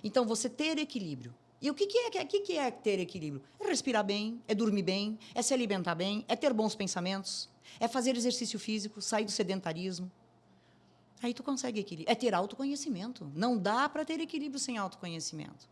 Então, você ter equilíbrio. E o que é ter equilíbrio? É respirar bem, é dormir bem, é se alimentar bem, é ter bons pensamentos, é fazer exercício físico, sair do sedentarismo. Aí tu consegue equilíbrio. É ter autoconhecimento. Não dá para ter equilíbrio sem autoconhecimento.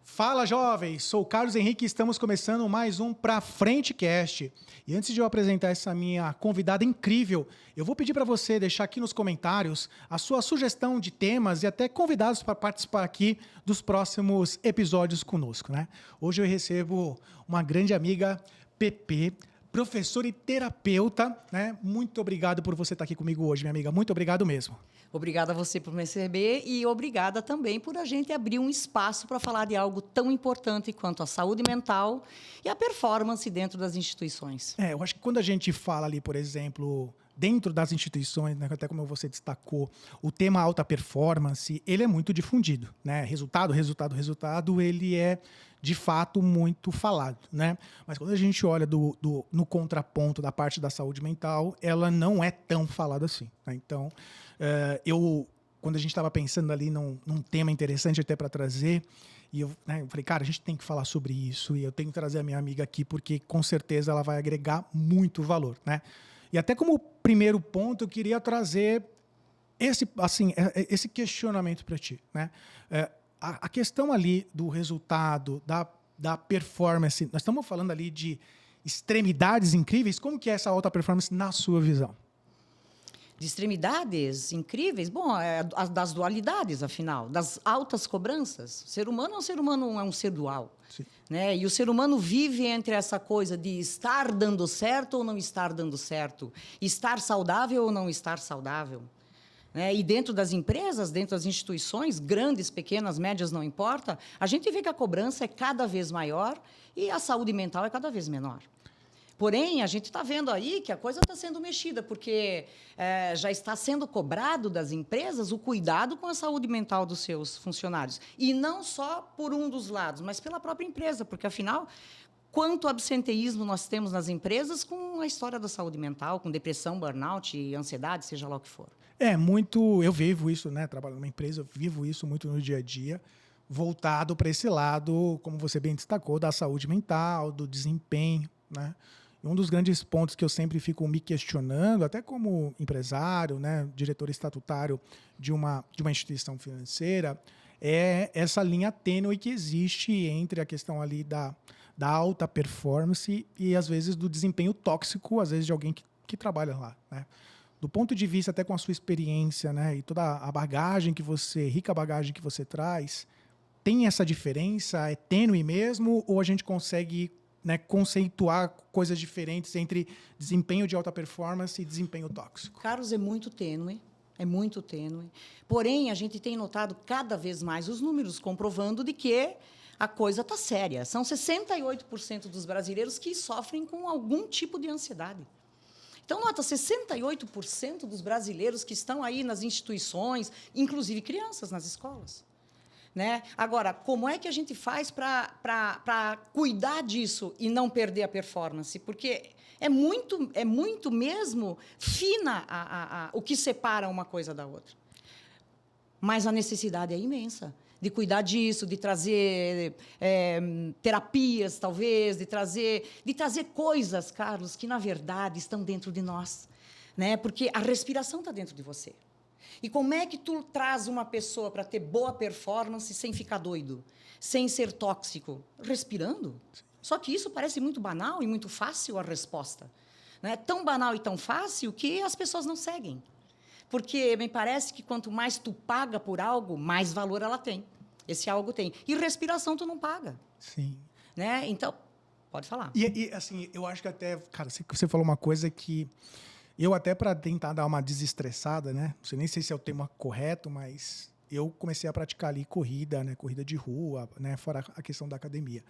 Fala, jovens! Sou o Carlos Henrique e estamos começando mais um Pra Frente Cast. E antes de eu apresentar essa minha convidada incrível, eu vou pedir para você deixar aqui nos comentários a sua sugestão de temas e até convidados para participar aqui dos próximos episódios conosco, né? Hoje eu recebo uma grande amiga, Pepe, professora e terapeuta, né? Muito obrigado por você estar aqui comigo hoje, minha amiga. Muito obrigado mesmo. Obrigada a você por me receber e obrigada também por a gente abrir um espaço para falar de algo tão importante quanto a saúde mental e a performance dentro das instituições. Eu acho que quando a gente fala ali, por exemplo, dentro das instituições, né, até como você destacou, o tema alta performance, ele é muito difundido, né? Resultado, ele é de fato muito falado, né? Mas quando a gente olha no contraponto da parte da saúde mental, ela não é tão falada assim, né? Então, quando a gente estava pensando ali num tema interessante até para trazer, e eu falei, cara, a gente tem que falar sobre isso, e eu tenho que trazer a minha amiga aqui, porque com certeza ela vai agregar muito valor, né? E até como primeiro ponto, eu queria trazer esse questionamento para ti, né? A questão ali do resultado, da performance, nós estamos falando ali de extremidades incríveis, como que é essa alta performance na sua visão? De extremidades incríveis? Bom, das dualidades, afinal, das altas cobranças. O ser humano é um ser dual. Sim. Né? E o ser humano vive entre essa coisa de estar dando certo ou não estar dando certo, estar saudável ou não estar saudável. Né? E dentro das empresas, dentro das instituições, grandes, pequenas, médias, não importa, a gente vê que a cobrança é cada vez maior e a saúde mental é cada vez menor. Porém, a gente está vendo aí que a coisa está sendo mexida, porque já está sendo cobrado das empresas o cuidado com a saúde mental dos seus funcionários. E não só por um dos lados, mas pela própria empresa, porque, afinal, quanto absenteísmo nós temos nas empresas com a história da saúde mental, com depressão, burnout, ansiedade, seja lá o que for. Eu vivo isso, né? Trabalho numa empresa, eu vivo isso muito no dia a dia, voltado para esse lado, como você bem destacou, da saúde mental, do desempenho, né? E um dos grandes pontos que eu sempre fico me questionando, até como empresário, né, diretor estatutário de uma instituição financeira, é essa linha tênue que existe entre a questão ali da alta performance e, às vezes, do desempenho tóxico, às vezes, de alguém que trabalha lá, né? Do ponto de vista, até com a sua experiência, né, e toda a bagagem rica bagagem que você traz, tem essa diferença? É tênue mesmo? Ou a gente consegue, né, conceituar coisas diferentes entre desempenho de alta performance e desempenho tóxico? Carlos, é muito tênue. É muito tênue. Porém, a gente tem notado cada vez mais os números comprovando de que a coisa está séria. São 68% dos brasileiros que sofrem com algum tipo de ansiedade. Então, nota, 68% dos brasileiros que estão aí nas instituições, inclusive crianças nas escolas. Né? Agora, como é que a gente faz para cuidar disso e não perder a performance? Porque é muito mesmo fina o que separa uma coisa da outra. Mas a necessidade é imensa de cuidar disso, de trazer terapias, talvez, de trazer coisas, Carlos, que, na verdade, estão dentro de nós. Né? Porque a respiração está dentro de você. E como é que tu traz uma pessoa para ter boa performance sem ficar doido, sem ser tóxico? Respirando. Só que isso parece muito banal e muito fácil a resposta. Né? Tão banal e tão fácil que as pessoas não seguem. Porque me parece que quanto mais tu paga por algo, mais valor ela tem. Esse algo tem. E respiração tu não paga. Sim. Né? Então, pode falar. E assim, eu acho que até, cara, você falou uma coisa que eu até para tentar dar uma desestressada, né? Não sei nem se é o tema correto, mas eu comecei a praticar ali corrida, né? Corrida de rua, né? Fora a questão da academia.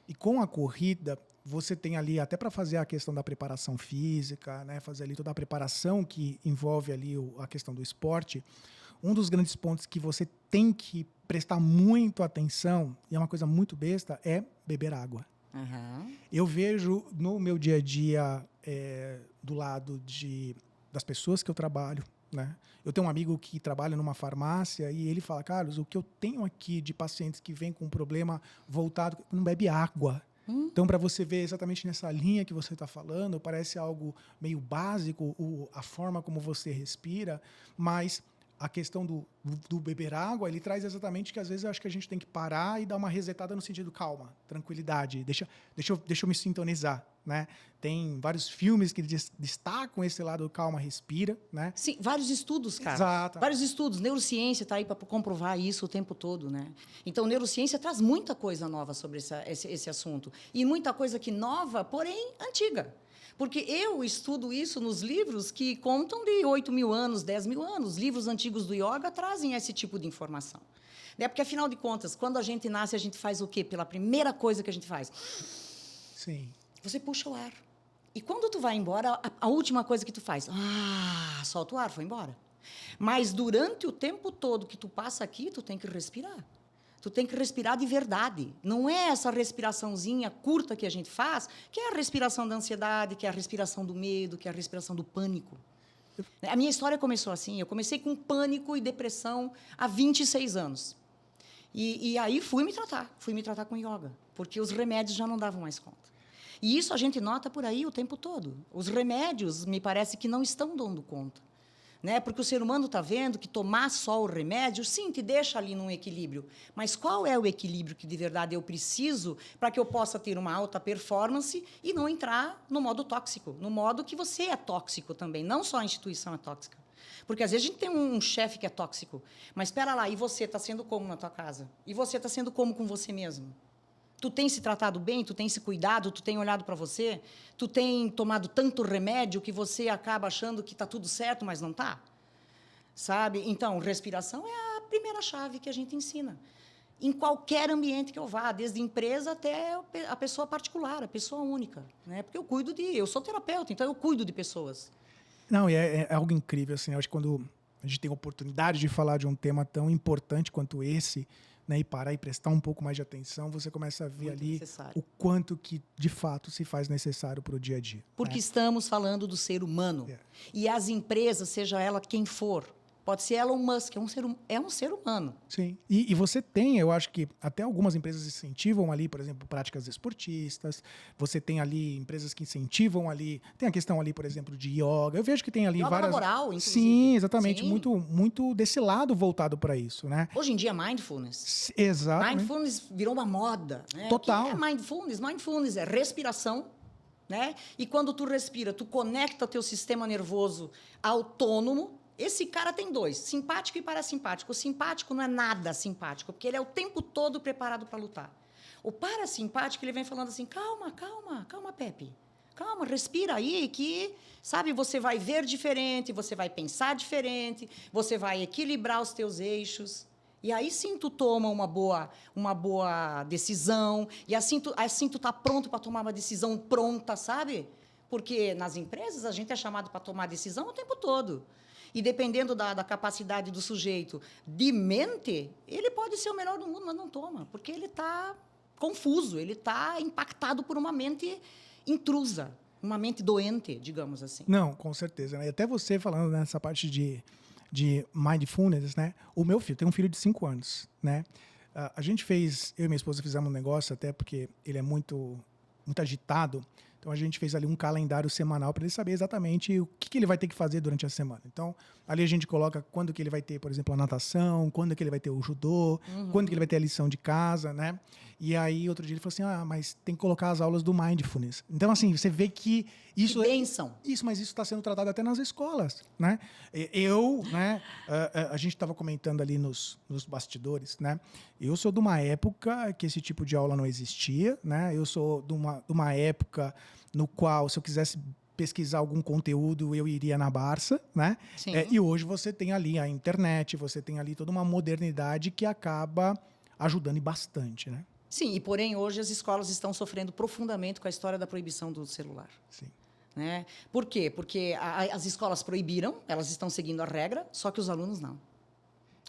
E com a corrida, você tem ali, até para fazer a questão da preparação física, né? Fazer ali toda a preparação que envolve ali a questão do esporte, um dos grandes pontos que você tem que prestar muito atenção, e é uma coisa muito besta, é beber água. Aham. Eu vejo no meu dia a dia, do lado das pessoas que eu trabalho, né? Eu tenho um amigo que trabalha numa farmácia e ele fala, Carlos, o que eu tenho aqui de pacientes que vêm com um problema voltado, não bebe água. Então, para você ver exatamente nessa linha que você está falando, parece algo meio básico, a forma como você respira, mas a questão do beber água, ele traz exatamente que às vezes eu acho que a gente tem que parar e dar uma resetada no sentido calma, tranquilidade, deixa eu me sintonizar, né? Tem vários filmes que destacam esse lado calma, respira, né? Sim, vários estudos, cara. Exato. Vários estudos. Neurociência está aí para comprovar isso o tempo todo, né? Então, neurociência traz muita coisa nova sobre esse assunto. E muita coisa que nova, porém antiga. Porque eu estudo isso nos livros que contam de 8 mil anos, 10 mil anos. Livros antigos do yoga trazem esse tipo de informação. Né? Porque, afinal de contas, quando a gente nasce, a gente faz o quê? Pela primeira coisa que a gente faz. Sim. Você puxa o ar. E quando tu vai embora, a última coisa que tu faz, solta o ar, foi embora. Mas durante o tempo todo que tu passa aqui, tu tem que respirar. Tu tem que respirar de verdade. Não é essa respiraçãozinha curta que a gente faz, que é a respiração da ansiedade, que é a respiração do medo, que é a respiração do pânico. A minha história começou assim. Eu comecei com pânico e depressão há 26 anos. E aí fui me tratar com yoga, porque os remédios já não davam mais conta. E isso a gente nota por aí o tempo todo. Os remédios, me parece que não estão dando conta. Né? Porque o ser humano está vendo que tomar só o remédio, sim, te deixa ali num equilíbrio. Mas qual é o equilíbrio que, de verdade, eu preciso para que eu possa ter uma alta performance e não entrar no modo tóxico, no modo que você é tóxico também, não só a instituição é tóxica. Porque, às vezes, a gente tem um chefe que é tóxico, mas, espera lá, e você está sendo como na tua casa? E você está sendo como com você mesmo? Tu tem se tratado bem, tu tem se cuidado, tu tem olhado para você, tu tem tomado tanto remédio que você acaba achando que está tudo certo, mas não está? Sabe? Então, respiração é a primeira chave que a gente ensina. Em qualquer ambiente que eu vá, desde empresa até a pessoa particular, a pessoa única. Né? Porque eu sou terapeuta, então eu cuido de pessoas. Não, é algo incrível, assim, eu acho que quando a gente tem a oportunidade de falar de um tema tão importante quanto esse, né, e parar e prestar um pouco mais de atenção, você começa a ver Muito ali necessário. o quanto que, de fato, se faz necessário para o dia a dia. Porque né? estamos falando do ser humano. É. E as empresas, seja ela quem for, pode ser Elon Musk, é um ser humano. Sim. E você tem, eu acho que até algumas empresas incentivam ali, por exemplo, práticas esportistas. Você tem ali empresas que incentivam ali. Tem a questão ali, por exemplo, de yoga. Eu vejo que tem ali Yoga várias. laboral, inclusive. Sim, exatamente. Sim. Muito desse lado voltado para isso, né? Hoje em dia, mindfulness. Exatamente. Mindfulness virou uma moda. Né? Total. O que é mindfulness? Mindfulness é respiração. Né? E quando tu respira, tu conecta teu sistema nervoso autônomo. Esse cara tem dois, simpático e parasimpático. O simpático não é nada simpático, porque ele é o tempo todo preparado para lutar. O parasimpático, ele vem falando assim, calma, Pepe. Calma, respira aí que, sabe, você vai ver diferente, você vai pensar diferente, você vai equilibrar os teus eixos. E aí sim tu toma uma boa decisão, e assim tu tá pronto para tomar uma decisão pronta, sabe? Porque nas empresas a gente é chamado para tomar decisão o tempo todo. E dependendo da capacidade do sujeito de mente, ele pode ser o melhor do mundo, mas não toma, porque ele está confuso, ele está impactado por uma mente intrusa, uma mente doente, digamos assim. Não, com certeza. Né? E até você falando nessa parte de mindfulness, né? O meu filho, tem um filho de 5 anos, né? A gente fez, eu e minha esposa fizemos um negócio, até porque ele é muito agitado. Então, a gente fez ali um calendário semanal para ele saber exatamente o que ele vai ter que fazer durante a semana. Então, ali a gente coloca quando que ele vai ter, por exemplo, a natação, quando que ele vai ter o judô, quando que ele vai ter a lição de casa, né? E aí, outro dia, ele falou assim, mas tem que colocar as aulas do Mindfulness. Então, assim, você vê que isso... Que bênção! Mas isso está sendo tratado até nas escolas, né? Né? A gente estava comentando ali nos bastidores, né? Eu sou de uma época que esse tipo de aula não existia, né? Eu sou de uma época no qual, se eu quisesse pesquisar algum conteúdo, eu iria na Barça, né? Sim. E hoje você tem ali a internet, você tem ali toda uma modernidade que acaba ajudando bastante, né? Sim, e porém hoje as escolas estão sofrendo profundamente com a história da proibição do celular. Sim. Né? Por quê? Porque as escolas proibiram, elas estão seguindo a regra, só que os alunos não.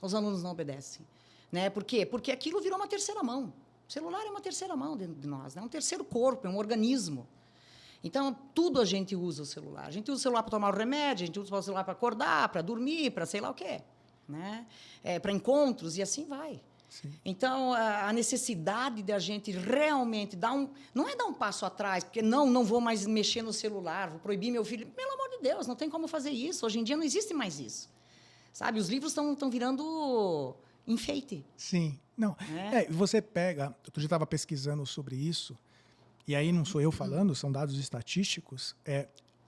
Os alunos não obedecem. Né? Por quê? Porque aquilo virou uma terceira mão. O celular é uma terceira mão dentro de nós, né? É um terceiro corpo, é um organismo. Então, tudo a gente usa o celular. A gente usa o celular para tomar o remédio, a gente usa o celular para acordar, para dormir, para sei lá o quê. Né? Para encontros, e assim vai. Sim. Então, a necessidade de a gente realmente dar um... Não é dar um passo atrás, porque não vou mais mexer no celular, vou proibir meu filho. Pelo amor de Deus, não tem como fazer isso. Hoje em dia não existe mais isso. Sabe? Os livros estão virando enfeite. Sim. Não. Você pega... Outro dia eu estava pesquisando sobre isso, e aí não sou eu falando, são dados estatísticos.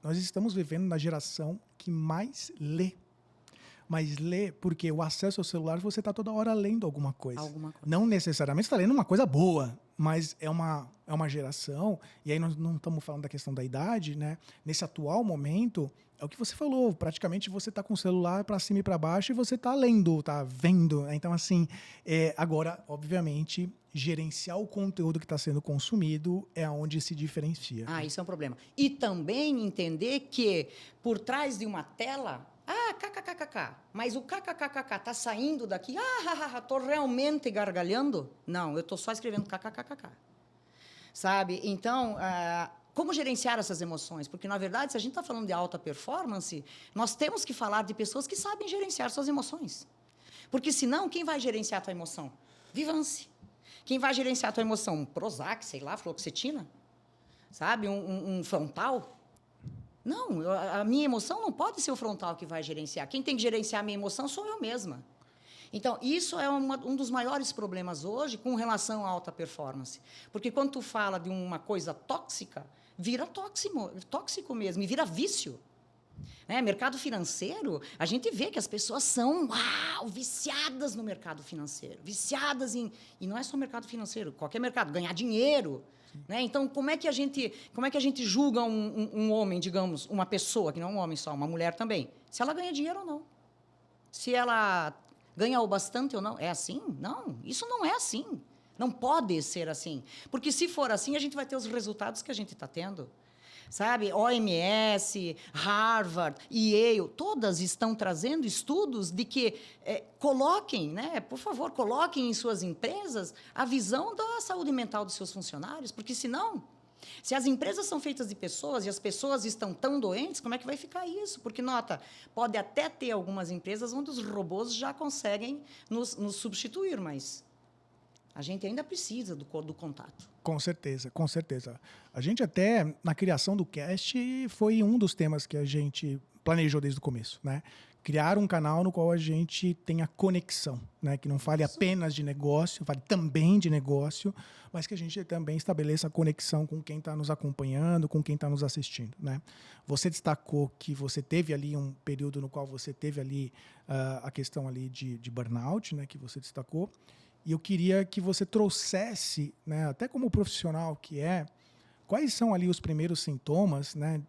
Nós estamos vivendo na geração que mais lê. Mas lê porque o acesso ao celular, você está toda hora lendo alguma coisa. Não necessariamente está lendo uma coisa boa, mas é uma geração, e aí nós não estamos falando da questão da idade, né? Nesse atual momento, é o que você falou, praticamente você está com o celular para cima e para baixo e você está lendo, está vendo. Então, assim, agora, obviamente, gerenciar o conteúdo que está sendo consumido é onde se diferencia. Isso é um problema. E também entender que, por trás de uma tela... kkkk. Mas o kkkk está saindo daqui? Estou realmente gargalhando? Não, eu estou só escrevendo kkkk. Sabe? Então, como gerenciar essas emoções? Porque, na verdade, se a gente está falando de alta performance, nós temos que falar de pessoas que sabem gerenciar suas emoções. Porque, senão, quem vai gerenciar a tua emoção? Vivance. Quem vai gerenciar a tua emoção? Um Prozac, sei lá, fluoxetina? Sabe? Um frontal? Não, a minha emoção não pode ser o frontal que vai gerenciar. Quem tem que gerenciar a minha emoção sou eu mesma. Então, isso é um dos maiores problemas hoje com relação à alta performance. Porque quando tu fala de uma coisa tóxica, vira tóxico mesmo, e vira vício. Mercado financeiro, a gente vê que as pessoas são viciadas no mercado financeiro. Viciadas em... E não é só mercado financeiro, qualquer mercado, ganhar dinheiro. Então, como é que a gente julga um homem, digamos, uma pessoa, que não é um homem só, uma mulher também? Se ela ganha dinheiro ou não. Se ela ganha o bastante ou não. É assim? Não, isso não é assim. Não pode ser assim. Porque, se for assim, a gente vai ter os resultados que a gente está tendo. Sabe? OMS, Harvard, Yale, todas estão trazendo estudos de que coloquem, por favor, coloquem em suas empresas a visão da saúde mental dos seus funcionários, porque, senão, se as empresas são feitas de pessoas e as pessoas estão tão doentes, como é que vai ficar isso? Porque, nota, pode até ter algumas empresas onde os robôs já conseguem nos substituir, mas... A gente ainda precisa do contato. Com certeza, com certeza. A gente até, na criação do cast, foi um dos temas que a gente planejou desde o começo, né? Criar um canal no qual a gente tenha conexão, né? Que não fale apenas de negócio, fale também de negócio, mas que a gente também estabeleça conexão com quem está nos acompanhando, com quem está nos assistindo, né? Você destacou que você teve ali um período no qual você teve ali a questão ali de burnout, né? Que você destacou. E eu queria que você trouxesse, né, até como profissional que quais são ali os primeiros sintomas, né,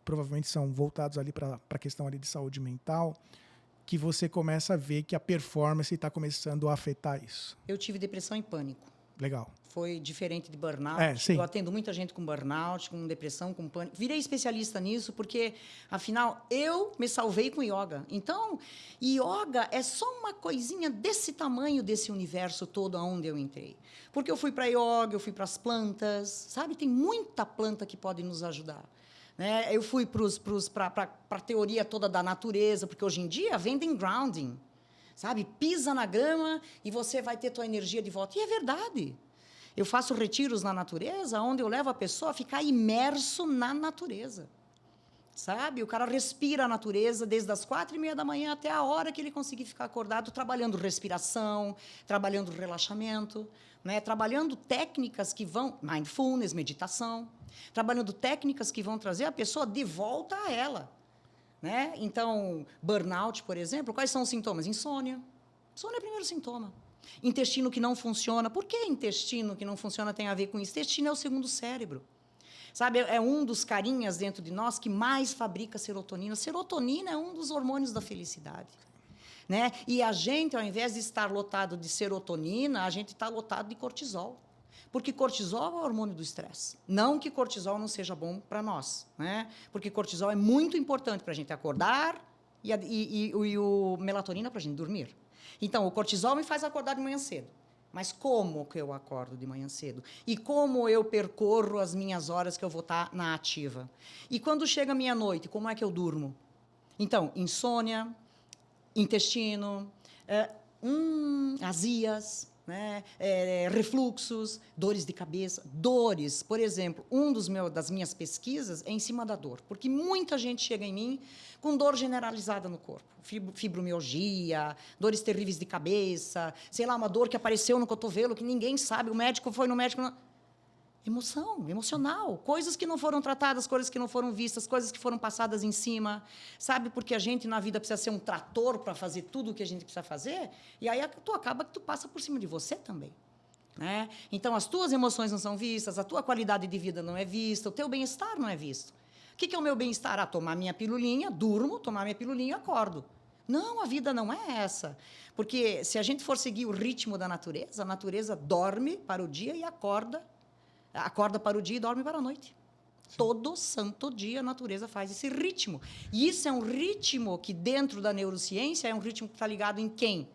provavelmente são voltados ali para a questão ali de saúde mental, que você começa a ver que a performance está começando a afetar isso. Eu tive depressão e pânico. Legal. Foi diferente de burnout. Sim. Eu atendo muita gente com burnout, com depressão, com pânico. Virei especialista nisso porque, afinal, eu me salvei com yoga. Então, yoga é só uma coisinha desse tamanho, desse universo todo onde eu entrei. Porque eu fui para yoga, eu fui para as plantas, sabe? Tem muita planta que pode nos ajudar. Eu fui para a teoria toda da natureza, porque hoje em dia vendem grounding. Sabe? Pisa na grama e você vai ter tua energia de volta. E é verdade. Eu faço retiros na natureza, onde eu levo a pessoa a ficar imerso na natureza. Sabe? O cara respira a natureza desde as 4:30 da manhã até a hora que ele conseguir ficar acordado, trabalhando respiração, trabalhando relaxamento, trabalhando técnicas que vão... Mindfulness, meditação. Trabalhando técnicas que vão trazer a pessoa de volta a ela. Então, burnout, por exemplo, quais são os sintomas? Insônia. Insônia é o primeiro sintoma. Intestino que não funciona. Por que intestino que não funciona tem a ver com isso? Intestino é o segundo cérebro. Sabe, é um dos carinhas dentro de nós que mais fabrica serotonina. Serotonina é um dos hormônios da felicidade. E a gente, ao invés de estar lotado de serotonina, a gente está lotado de cortisol. Porque cortisol é o hormônio do estresse. Não que cortisol não seja bom para nós. Porque cortisol é muito importante para a gente acordar e o melatonina para a gente dormir. Então, o cortisol me faz acordar de manhã cedo. Mas como que eu acordo de manhã cedo? E como eu percorro as minhas horas que eu vou estar na ativa? E quando chega a meia-noite, como é que eu durmo? Então, insônia, intestino, azias, né? Refluxos, dores de cabeça. Dores, por exemplo, das minhas pesquisas é em cima da dor, porque muita gente chega em mim com dor generalizada no corpo, fibromialgia, dores terríveis de cabeça, sei lá, uma dor que apareceu no cotovelo que ninguém sabe, o médico foi no médico... Emoção, emocional, coisas que não foram tratadas, coisas que não foram vistas, coisas que foram passadas em cima, sabe? Porque a gente, na vida, precisa ser um trator para fazer tudo o que a gente precisa fazer, e aí acaba que tu passa por cima de você também, né? Então, as tuas emoções não são vistas, a tua qualidade de vida não é vista, o teu bem-estar não é visto. O que é o meu bem-estar? Ah, tomar minha pilulinha, durmo, tomar minha pilulinha e acordo. Não, a vida não é essa. Porque se a gente for seguir o ritmo da natureza, a natureza dorme para o dia e acorda para o dia e dorme para a noite. Sim. Todo santo dia a natureza faz esse ritmo. E isso é um ritmo que, dentro da neurociência, é um ritmo que está ligado em quem?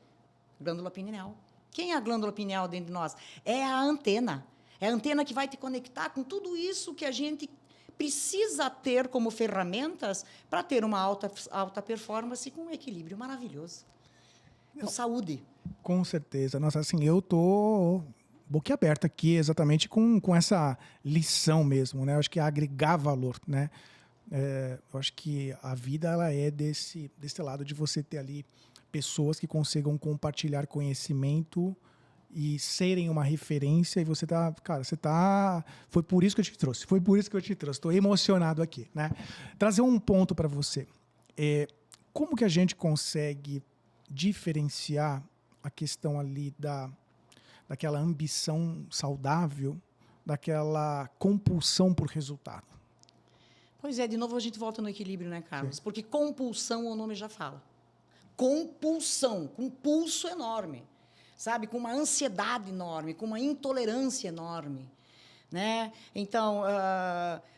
Glândula pineal. Quem é a glândula pineal dentro de nós? É a antena. É a antena que vai te conectar com tudo isso que a gente precisa ter como ferramentas para ter uma alta performance com um equilíbrio maravilhoso. Com saúde. Com certeza. Nossa, assim, eu tô boquiaberta aqui exatamente com essa lição mesmo, né? Eu acho que é agregar valor, né? Eu acho que a vida ela é desse lado de você ter ali pessoas que consigam compartilhar conhecimento e serem uma referência, e você tá, cara, foi por isso que eu te trouxe, estou emocionado aqui, né? Trazer um ponto para você, como que a gente consegue diferenciar a questão ali daquela ambição saudável, daquela compulsão por resultado? Pois é, de novo a gente volta no equilíbrio, né, Carlos? Sim. Porque compulsão, o nome já fala. Compulsão, com um pulso enorme, sabe? Com uma ansiedade enorme, com uma intolerância enorme, né? Então,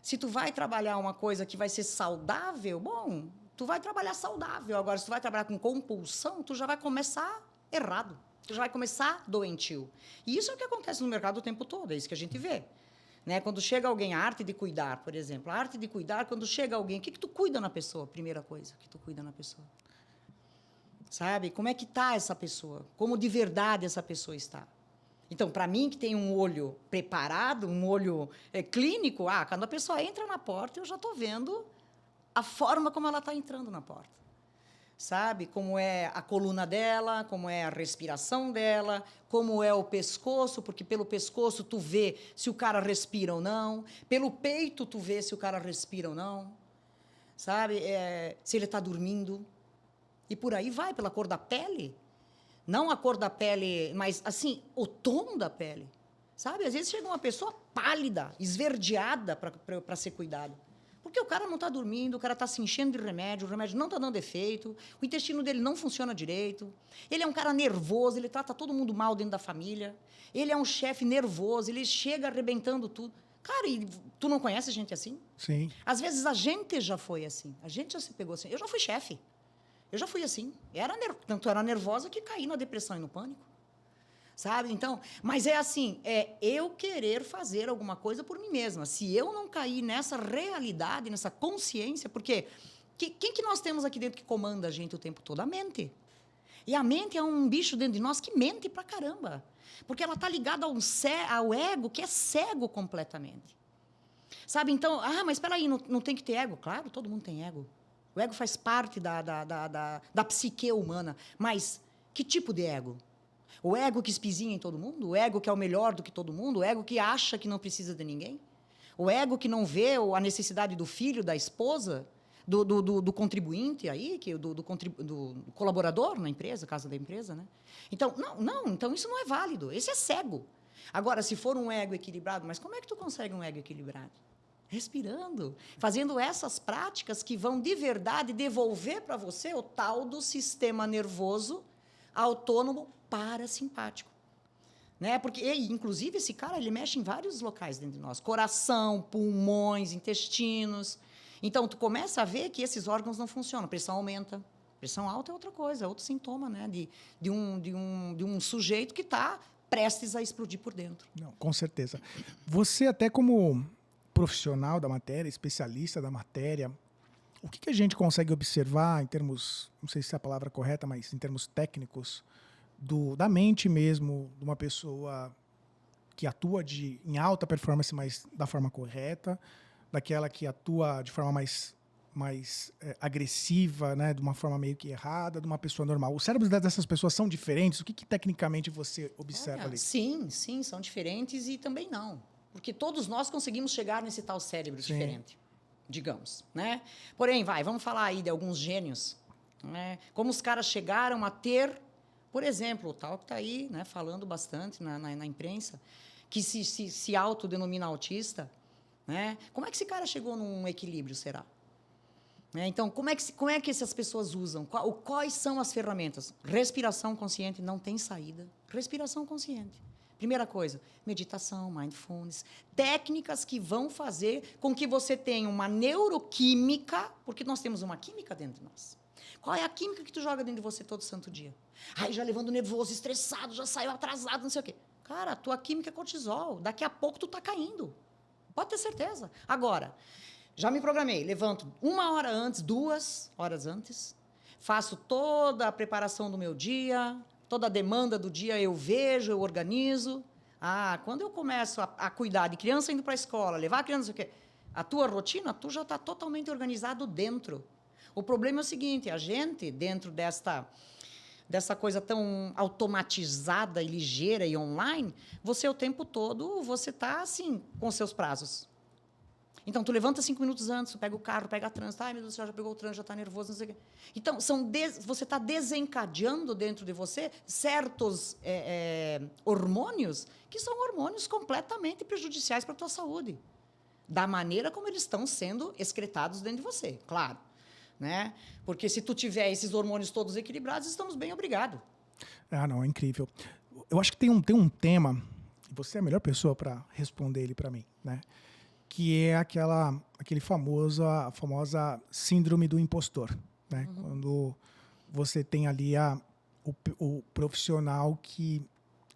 se tu vai trabalhar uma coisa que vai ser saudável, bom, tu vai trabalhar saudável. Agora, se tu vai trabalhar com compulsão, tu já vai começar errado. Tu já vai começar doentio. E isso é o que acontece no mercado o tempo todo, é isso que a gente vê. Né? Quando chega alguém, a arte de cuidar, por exemplo. A arte de cuidar, quando chega alguém, o que tu cuida na pessoa? Primeira coisa que tu cuida na pessoa. Sabe? Como é que está essa pessoa? Como de verdade essa pessoa está? Então, para mim, que tem um olho preparado, um olho clínico, quando a pessoa entra na porta, eu já estou vendo a forma como ela está entrando na porta. Sabe? Como é a coluna dela, como é a respiração dela, como é o pescoço, porque pelo pescoço tu vê se o cara respira ou não, pelo peito tu vê se o cara respira ou não, sabe? Se ele está dormindo. E por aí vai, pela cor da pele. Não a cor da pele, mas, assim, o tom da pele. Sabe? Às vezes chega uma pessoa pálida, esverdeada para ser cuidado. Porque o cara não está dormindo, o cara está se enchendo de remédio, o remédio não está dando efeito, o intestino dele não funciona direito, ele é um cara nervoso, ele trata todo mundo mal dentro da família, ele é um chefe nervoso, ele chega arrebentando tudo. Cara, e tu não conhece gente assim? Sim. Às vezes a gente já foi assim, a gente já se pegou assim. Eu já fui chefe, eu já fui assim. Tanto era nervosa que caí na depressão e no pânico. Sabe? Então, mas é assim, eu querer fazer alguma coisa por mim mesma. Se eu não cair nessa realidade, nessa consciência, porque quem que nós temos aqui dentro que comanda a gente o tempo todo? A mente. E a mente é um bicho dentro de nós que mente pra caramba. Porque ela está ligada ao ego, que é cego completamente. Sabe? Então, mas espera aí, não tem que ter ego? Claro, todo mundo tem ego. O ego faz parte da psique humana. Mas que tipo de ego? O ego que espizinha em todo mundo? O ego que é o melhor do que todo mundo? O ego que acha que não precisa de ninguém? O ego que não vê a necessidade do filho, da esposa, do contribuinte aí, do colaborador na empresa, casa da empresa, né? Então, então isso não é válido. Esse é cego. Agora, se for um ego equilibrado, mas como é que tu consegue um ego equilibrado? Respirando, fazendo essas práticas que vão de verdade devolver para você o tal do sistema nervoso autônomo parasimpático, né? Porque, inclusive, esse cara ele mexe em vários locais dentro de nós: coração, pulmões, intestinos. Então, tu começa a ver que esses órgãos não funcionam, a pressão aumenta. Pressão alta é outra coisa, é outro sintoma, né? De um sujeito que está prestes a explodir por dentro. Não, com certeza. Você até como profissional da matéria, especialista da matéria, o que a gente consegue observar em termos, não sei se é a palavra correta, mas em termos técnicos, da mente mesmo, de uma pessoa que atua em alta performance, mas da forma correta, daquela que atua de forma mais agressiva, né, de uma forma meio que errada, de uma pessoa normal. Os cérebros dessas pessoas são diferentes? O que tecnicamente você observa ali? Sim, são diferentes e também não. Porque todos nós conseguimos chegar nesse tal cérebro diferente, digamos, né? Porém, vamos falar aí de alguns gênios, né? Como os caras chegaram a ter, por exemplo, o tal que está aí, né, falando bastante na imprensa, que se autodenomina autista, né? Como é que esse cara chegou num equilíbrio, será? Então, como é que essas pessoas usam? Quais são as ferramentas? Respiração consciente não tem saída. Respiração consciente. Primeira coisa, meditação, mindfulness, técnicas que vão fazer com que você tenha uma neuroquímica, porque nós temos uma química dentro de nós. Qual é a química que tu joga dentro de você todo santo dia? Aí já levando nervoso, estressado, já saiu atrasado, não sei o quê. Cara, a tua química é cortisol. Daqui a pouco tu tá caindo. Pode ter certeza. Agora, já me programei, levanto 1 hora antes, 2 horas antes, faço toda a preparação do meu dia, toda a demanda do dia eu vejo, eu organizo. Quando eu começo a cuidar de criança indo para a escola, levar a criança, não sei o quê, a tua rotina, tu já está totalmente organizado dentro. O problema é o seguinte, a gente, dentro dessa coisa tão automatizada e ligeira e online, você o tempo todo, você está assim, com seus prazos. Então, tu levanta 5 minutos antes, tu pega o carro, pega a trânsito. Ai, meu Deus do céu, já pegou o trânsito, já está nervoso, não sei o quê. Então, você está desencadeando dentro de você certos hormônios que são hormônios completamente prejudiciais para a tua saúde. Da maneira como eles estão sendo excretados dentro de você, claro. Né? Porque se tu tiver esses hormônios todos equilibrados, estamos bem obrigados. Não, é incrível. Eu acho que tem um tema, e você é a melhor pessoa para responder ele para mim, né? Que é a famosa síndrome do impostor, né? Uhum. Quando você tem ali o profissional que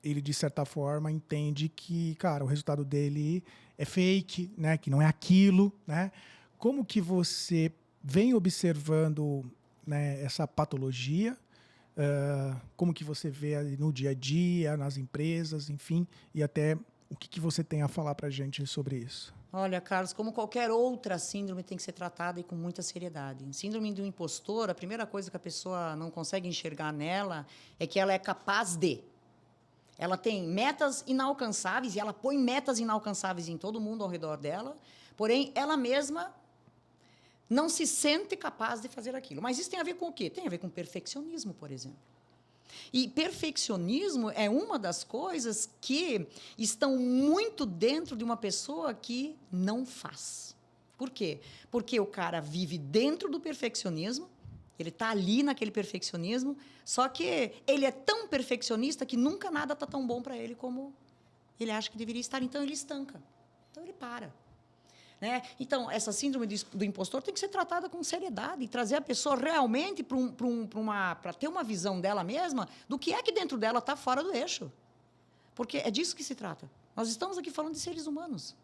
ele, de certa forma, entende que, cara, o resultado dele é fake, né? Que não é aquilo, né? Como que você vem observando, né, essa patologia? Como que você vê no dia a dia, nas empresas, enfim, e até o que você tem a falar para a gente sobre isso? Olha, Carlos, como qualquer outra síndrome tem que ser tratada e com muita seriedade. Em síndrome do impostor, a primeira coisa que a pessoa não consegue enxergar nela é que ela é capaz de. Ela tem metas inalcançáveis e ela põe metas inalcançáveis em todo mundo ao redor dela, porém, ela mesma não se sente capaz de fazer aquilo. Mas isso tem a ver com o quê? Tem a ver com perfeccionismo, por exemplo. E perfeccionismo é uma das coisas que estão muito dentro de uma pessoa que não faz. Por quê? Porque o cara vive dentro do perfeccionismo, ele está ali naquele perfeccionismo, só que ele é tão perfeccionista que nunca nada está tão bom para ele como ele acha que deveria estar. Então, ele estanca. Então, ele para. Né? Então, essa síndrome do impostor tem que ser tratada com seriedade e trazer a pessoa realmente para ter uma visão dela mesma do que é que dentro dela está fora do eixo. Porque é disso que se trata. Nós estamos aqui falando de seres humanos.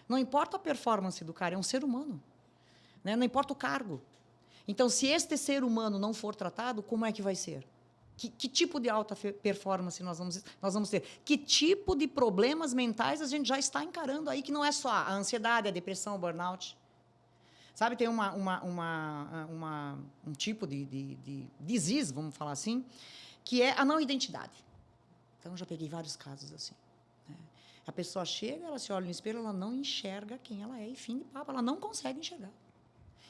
Não importa a performance do cara, é um ser humano. Né? Não importa o cargo. Então, se este ser humano não for tratado, como é que vai ser? Que tipo de alta performance nós vamos ter? Que tipo de problemas mentais a gente já está encarando aí, que não é só a ansiedade, a depressão, o burnout? Sabe, tem um tipo de disease, vamos falar assim, que é a não identidade. Então, eu já peguei vários casos assim. Né? A pessoa chega, ela se olha no espelho, ela não enxerga quem ela é, e fim de papo, ela não consegue enxergar.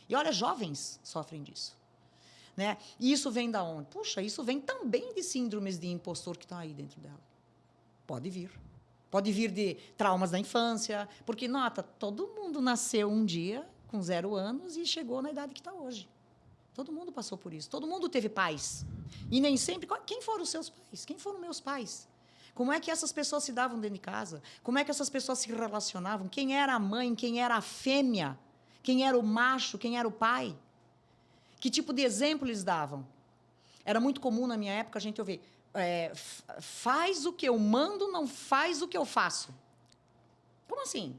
E olha, jovens sofrem disso. Né? E isso vem da onde? Puxa, isso vem também de síndromes de impostor que estão aí dentro dela. Pode vir. Pode vir de traumas da infância, porque, nota, todo mundo nasceu um dia com 0 anos e chegou na idade que está hoje. Todo mundo passou por isso. Todo mundo teve pais. E nem sempre... Quem foram os seus pais? Quem foram meus pais? Como é que essas pessoas se davam dentro de casa? Como é que essas pessoas se relacionavam? Quem era a mãe? Quem era a fêmea? Quem era o macho? Quem era o pai? Que tipo de exemplo eles davam? Era muito comum na minha época a gente ouvir, faz o que eu mando, não faz o que eu faço. Como assim?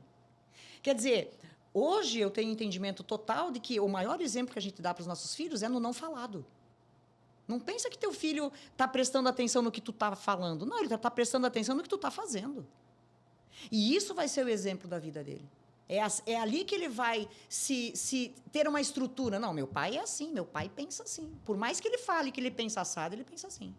Quer dizer, hoje eu tenho entendimento total de que o maior exemplo que a gente dá para os nossos filhos é no não falado. Não pensa que teu filho está prestando atenção no que tu está falando. Não, ele está prestando atenção no que tu está fazendo. E isso vai ser o exemplo da vida dele. É ali que ele vai se ter uma estrutura. Não, meu pai é assim, meu pai pensa assim. Por mais que ele fale que ele pensa assado, ele pensa assim.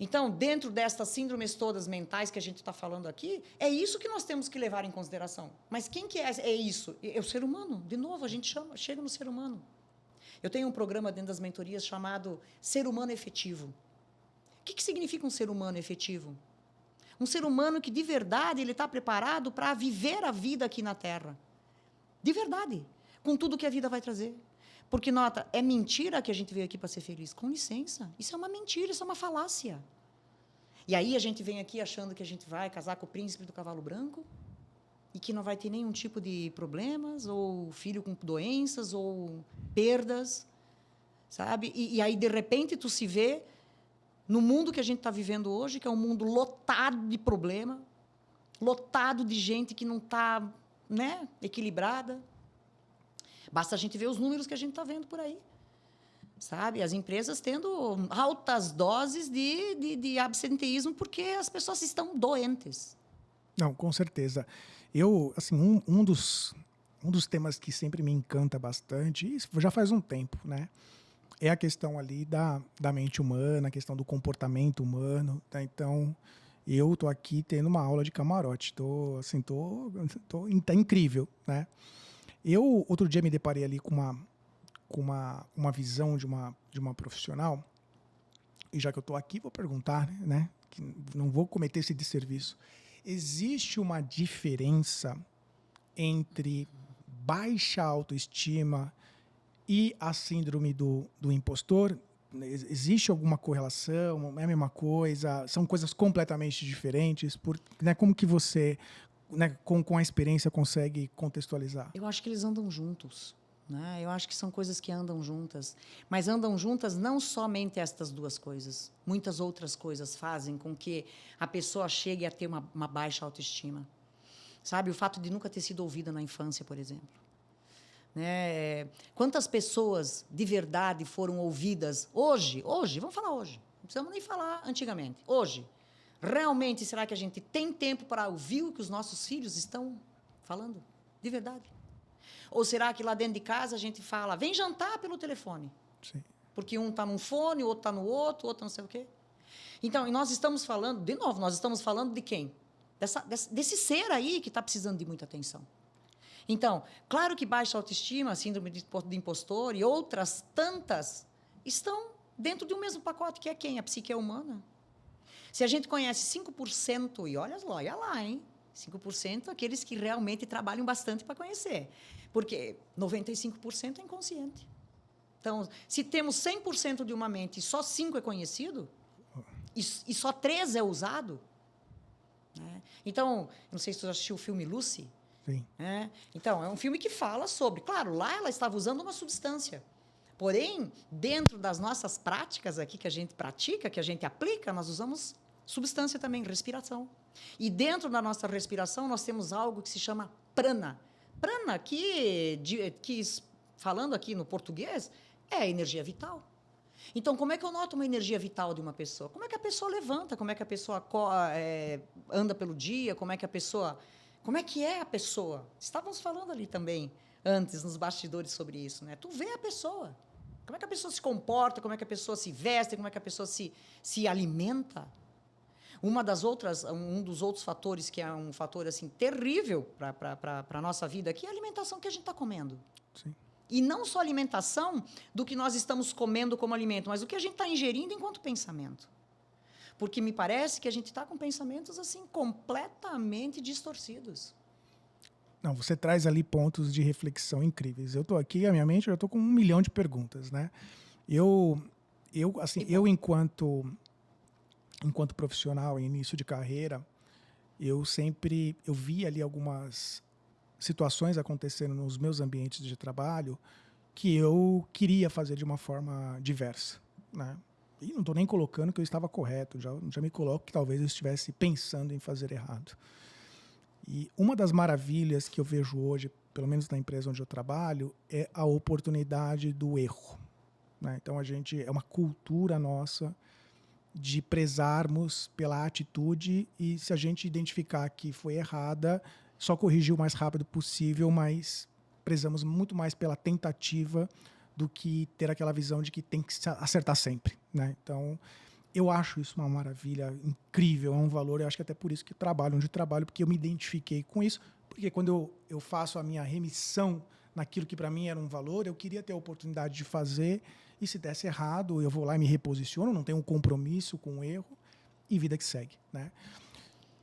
Então, dentro destas síndromes todas mentais que a gente está falando aqui, é isso que nós temos que levar em consideração. Mas quem que é isso? É o ser humano. De novo, a gente chega no ser humano. Eu tenho um programa dentro das mentorias chamado Ser Humano Efetivo. O que significa um ser humano efetivo? Um ser humano que, de verdade, ele está preparado para viver a vida aqui na Terra. De verdade. Com tudo que a vida vai trazer. Porque, nota, é mentira que a gente veio aqui para ser feliz. Com licença. Isso é uma mentira, isso é uma falácia. E aí a gente vem aqui achando que a gente vai casar com o príncipe do cavalo branco e que não vai ter nenhum tipo de problemas, ou filho com doenças, ou perdas, sabe? E aí, de repente, tu se vê no mundo que a gente está vivendo hoje, que é um mundo lotado de problema, lotado de gente que não está, né, equilibrada. Basta a gente ver os números que a gente está vendo por aí. Sabe? As empresas tendo altas doses de absenteísmo porque as pessoas estão doentes. Não, com certeza. Eu, assim, um dos temas que sempre me encanta bastante, e isso já faz um tempo, né? É a questão ali da mente humana, a questão do comportamento humano, tá? Então, eu tô aqui tendo uma aula de camarote. Tá incrível, né? Eu, outro dia, me deparei ali com uma visão de uma profissional, e já que eu estou aqui, vou perguntar, né? Que não vou cometer esse desserviço. Existe uma diferença entre baixa autoestima e a síndrome do impostor? Existe alguma correlação? É a mesma coisa? São coisas completamente diferentes? Né, como que você, né, com a experiência, consegue contextualizar? Eu acho que eles andam juntos. Né? Eu acho que são coisas que andam juntas. Mas andam juntas não somente estas duas coisas. Muitas outras coisas fazem com que a pessoa chegue a ter uma baixa autoestima. Sabe? O fato de nunca ter sido ouvida na infância, por exemplo. Né? Quantas pessoas de verdade foram ouvidas hoje, vamos falar hoje, não precisamos nem falar antigamente, hoje, realmente será que a gente tem tempo para ouvir o que os nossos filhos estão falando? De verdade? Ou será que lá dentro de casa a gente fala, vem jantar pelo telefone? Sim. Porque um está num fone, o outro está no outro, o outro não sei o quê. Então, e nós estamos falando, de novo, nós estamos falando de quem? Desse ser aí que está precisando de muita atenção. Então, claro que baixa autoestima, síndrome de impostor e outras tantas estão dentro de um mesmo pacote, que é quem? A psique humana. Se a gente conhece 5%, e olha lá, hein? 5% aqueles que realmente trabalham bastante para conhecer. Porque 95% é inconsciente. Então, se temos 100% de uma mente e só 5% é conhecido, e só 3% é usado, né? Então, não sei se você já assistiu o filme Lucy. Sim. Né? Então, é um filme que fala sobre... Claro, lá ela estava usando uma substância. Porém, dentro das nossas práticas aqui que a gente pratica, que a gente aplica, nós usamos substância também, respiração. E dentro da nossa respiração, nós temos algo que se chama prana. Prana, que falando aqui no português, é energia vital. Então, como é que eu noto uma energia vital de uma pessoa? Como é que a pessoa levanta? Como é que a pessoa anda pelo dia? Como é que é a pessoa? Estávamos falando ali também, antes, nos bastidores, sobre isso, né? Tu vê a pessoa. Como é que a pessoa se comporta? Como é que a pessoa se veste? Como é que a pessoa se alimenta? Um dos outros fatores, que é um fator assim, terrível para a nossa vida aqui, é a alimentação que a gente está comendo. Sim. E não só alimentação do que nós estamos comendo como alimento, mas o que a gente está ingerindo enquanto pensamento. Porque me parece que a gente está com pensamentos assim completamente distorcidos. Não, você traz ali pontos de reflexão incríveis. Eu estou aqui, a minha mente, eu estou com 1 milhão de perguntas, né? Eu enquanto profissional em início de carreira, eu vi ali algumas situações acontecendo nos meus ambientes de trabalho que eu queria fazer de uma forma diversa, né? E não estou nem colocando que eu estava correto, já me coloco que talvez eu estivesse pensando em fazer errado. E uma das maravilhas que eu vejo hoje, pelo menos na empresa onde eu trabalho, é a oportunidade do erro, né? Então, é uma cultura nossa de prezarmos pela atitude e se a gente identificar que foi errada, só corrigir o mais rápido possível, mas prezamos muito mais pela tentativa do que ter aquela visão de que tem que acertar sempre, né? Então, eu acho isso uma maravilha incrível, é um valor, eu acho que até por isso que trabalho onde trabalho, porque eu me identifiquei com isso, porque quando eu faço a minha remissão naquilo que para mim era um valor, eu queria ter a oportunidade de fazer, e se desse errado, eu vou lá e me reposiciono, não tenho um compromisso com o erro, e vida que segue, né?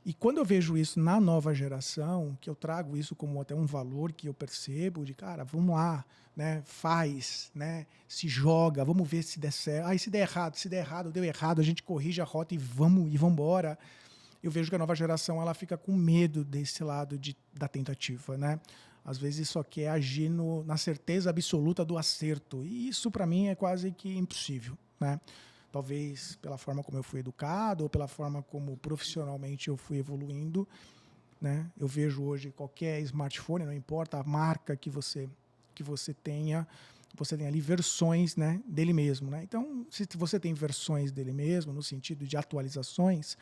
E quando eu vejo isso na nova geração, que eu trago isso como até um valor que eu percebo, de cara, vamos lá, né, faz, né, se joga, vamos ver se der certo. Aí se der errado, deu errado, a gente corrige a rota e vamos embora. Eu vejo que a nova geração ela fica com medo desse lado da tentativa, né? Às vezes só quer agir na certeza absoluta do acerto. E isso, para mim, é quase que impossível, né? Talvez pela forma como eu fui educado ou pela forma como profissionalmente eu fui evoluindo, né? Eu vejo hoje qualquer smartphone, não importa a marca que você tenha, você tem ali versões, né, dele mesmo, né? Então, se você tem versões dele mesmo, no sentido de atualizações,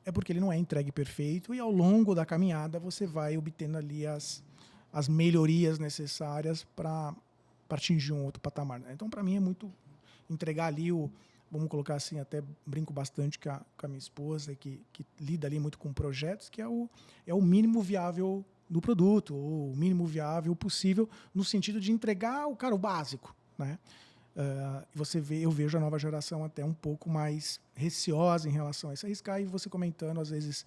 é porque ele não é entregue perfeito e ao longo da caminhada você vai obtendo ali as melhorias necessárias para atingir um outro patamar, né? Então, para mim, é muito entregar ali vamos colocar assim, até brinco bastante com a minha esposa, que lida ali muito com projetos, que é o mínimo viável do produto, ou o mínimo viável possível, no sentido de entregar o básico, né? Eu vejo a nova geração até um pouco mais receosa em relação a isso. Arriscar, e você comentando, às vezes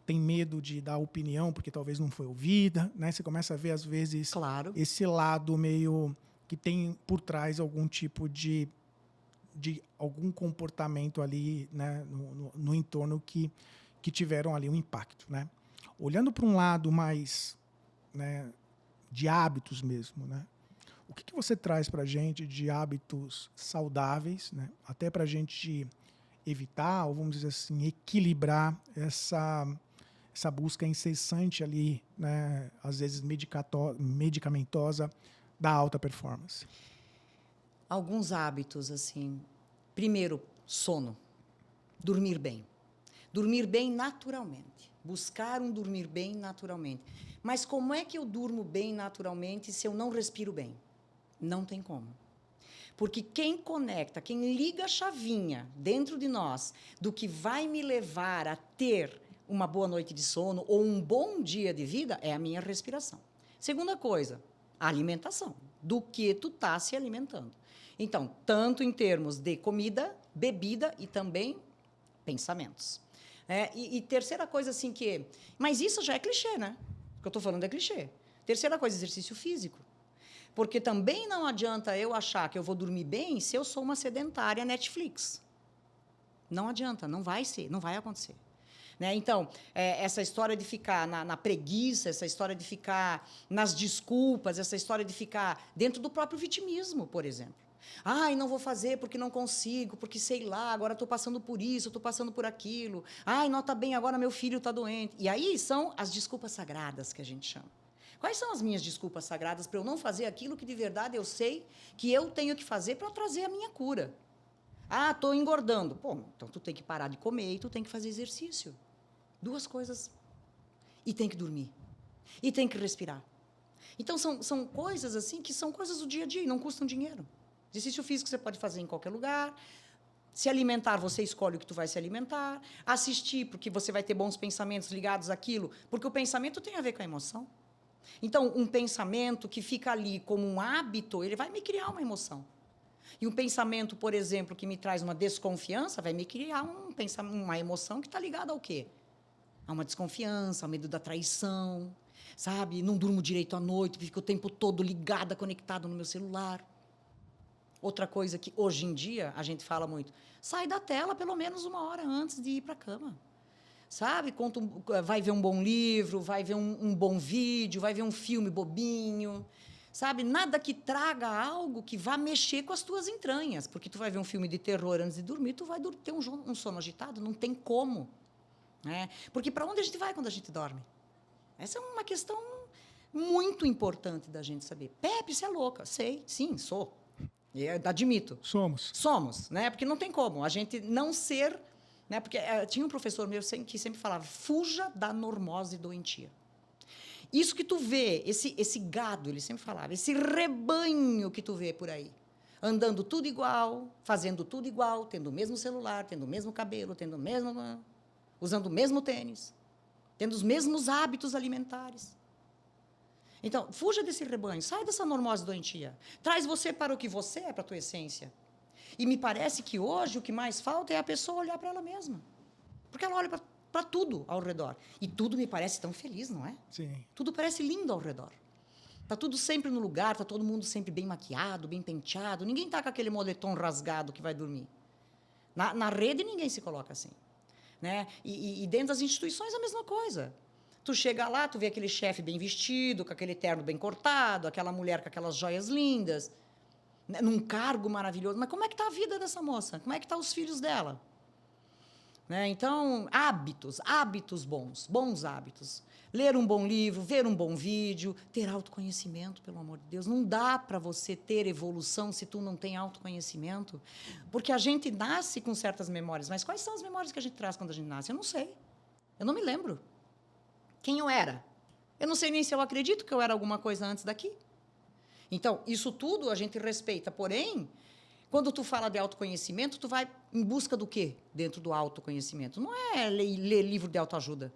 tem medo de dar opinião, porque talvez não foi ouvida, né? Você começa a ver, às vezes, Claro. esse lado meio que tem por trás algum tipo de algum comportamento ali, né, no entorno que tiveram ali um impacto, né? Olhando para um lado mais, né, de hábitos mesmo, né? O que você traz para a gente de hábitos saudáveis, né? Até para a gente evitar, ou vamos dizer assim, equilibrar essa busca incessante ali, né, às vezes medicamentosa, da alta performance. Alguns hábitos, assim. Primeiro, sono. Dormir bem. Dormir bem naturalmente. Buscar um dormir bem naturalmente. Mas como é que eu durmo bem naturalmente se eu não respiro bem? Não tem como. Porque quem conecta, quem liga a chavinha dentro de nós do que vai me levar a ter uma boa noite de sono ou um bom dia de vida é a minha respiração. Segunda coisa, a alimentação. Do que tu tá se alimentando. Então, tanto em termos de comida, bebida e também pensamentos. E terceira coisa, assim, mas isso já é clichê, né? O que eu estou falando é clichê. Terceira coisa, exercício físico. Porque também não adianta eu achar que eu vou dormir bem se eu sou uma sedentária Netflix. Não adianta, não vai acontecer. Né? Então, essa história de ficar na preguiça, essa história de ficar nas desculpas, essa história de ficar dentro do próprio vitimismo, por exemplo. Ai, não vou fazer porque não consigo, porque sei lá, agora estou passando por isso, estou passando por aquilo. Ai, não está bem, agora meu filho está doente. E aí são as desculpas sagradas que a gente chama. Quais são as minhas desculpas sagradas para eu não fazer aquilo que de verdade eu sei que eu tenho que fazer para trazer a minha cura? Ah, estou engordando. Pô, então tu tem que parar de comer e tu tem que fazer exercício. Duas coisas. E tem que dormir. E tem que respirar. Então, são coisas assim que são coisas do dia a dia e não custam dinheiro. Exercício físico você pode fazer em qualquer lugar. Se alimentar, você escolhe o que tu vai se alimentar. Assistir, porque você vai ter bons pensamentos ligados àquilo. Porque o pensamento tem a ver com a emoção. Então, um pensamento que fica ali como um hábito, ele vai me criar uma emoção. E um pensamento, por exemplo, que me traz uma desconfiança, vai me criar uma emoção que está ligada ao quê? A uma desconfiança, ao medo da traição, sabe? Não durmo direito à noite, fico o tempo todo ligada, conectada no meu celular. Outra coisa que, hoje em dia, a gente fala muito, sai da tela pelo menos 1 hora antes de ir para a cama. Sabe? Vai ver um bom livro, vai ver um bom vídeo, vai ver um filme bobinho. Sabe? Nada que traga algo que vá mexer com as tuas entranhas. Porque tu vai ver um filme de terror antes de dormir, tu vai ter um sono agitado. Não tem como. Né? Porque para onde a gente vai quando a gente dorme? Essa é uma questão muito importante da gente saber. Pepe, você é louca. Sei, sim, sou. Admito. Somos, né? Porque não tem como a gente não ser... Né? Porque tinha um professor meu que sempre falava, fuja da normose doentia. Isso que tu vê, esse gado, ele sempre falava, esse rebanho que tu vê por aí, andando tudo igual, fazendo tudo igual, tendo o mesmo celular, tendo o mesmo cabelo, usando o mesmo tênis, tendo os mesmos hábitos alimentares. Então, fuja desse rebanho, sai dessa normose doentia. Traz você para o que você é, para a tua essência. E me parece que hoje o que mais falta é a pessoa olhar para ela mesma. Porque ela olha para tudo ao redor. E tudo me parece tão feliz, não é? Sim. Tudo parece lindo ao redor. Está tudo sempre no lugar, está todo mundo sempre bem maquiado, bem penteado. Ninguém está com aquele moletom rasgado que vai dormir. Na rede, ninguém se coloca assim. Né? E dentro das instituições, a mesma coisa. Tu chega lá, tu vê aquele chefe bem vestido, com aquele terno bem cortado, aquela mulher com aquelas joias lindas, né? Num cargo maravilhoso. Mas como é que está a vida dessa moça? Como é que estão os filhos dela? Né? Então, hábitos bons hábitos. Ler um bom livro, ver um bom vídeo, ter autoconhecimento, pelo amor de Deus. Não dá para você ter evolução se tu não tem autoconhecimento. Porque a gente nasce com certas memórias. Mas quais são as memórias que a gente traz quando a gente nasce? Eu não sei. Eu não me lembro. Quem eu era? Eu não sei nem se eu acredito que eu era alguma coisa antes daqui. Então, isso tudo a gente respeita. Porém, quando tu fala de autoconhecimento, tu vai em busca do quê dentro do autoconhecimento? Não é ler livro de autoajuda.